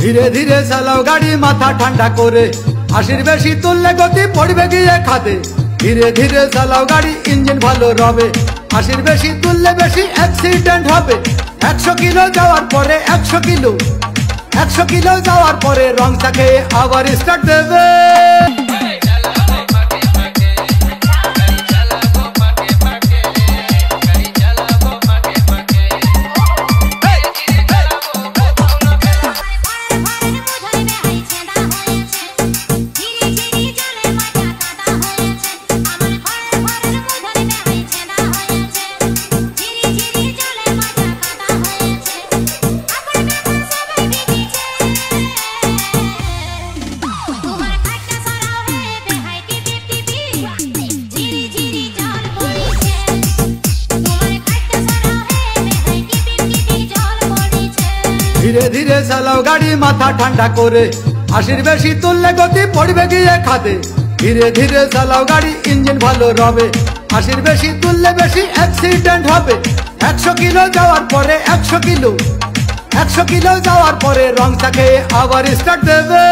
ধীরে ধীরে চালাও গাড়ি মাথা ঠান্ডা করে, 80 বেশি তুললে গতি পড়বে গিয়ে খাদে। ধীরে ধীরে চালাও গাড়ি ইঞ্জিন ভালো রবে, 80 বেশি তুললে বেশি অ্যাক্সিডেন্ট হবে। 100 কিলো যাওয়ার পরে 100 কিলো যাওয়ার পরে রং থাকে আবার স্টার্ট দেবে। ধীরে ধীরে চালাও গাড়ি মাথা ঠান্ডা করে, 80 বেশি তুললে গতি পড়বে গিয়ে খাদে। ধীরে ধীরে চালাও গাড়ি ইঞ্জিন ভালো রবে, 80 বেশি তুললে বেশি অ্যাক্সিডেন্ট হবে। 100 কিলো যাওয়ার পরে 100 কিলো যাওয়ার পরে রং থাকে আবার স্টার্ট দেবে।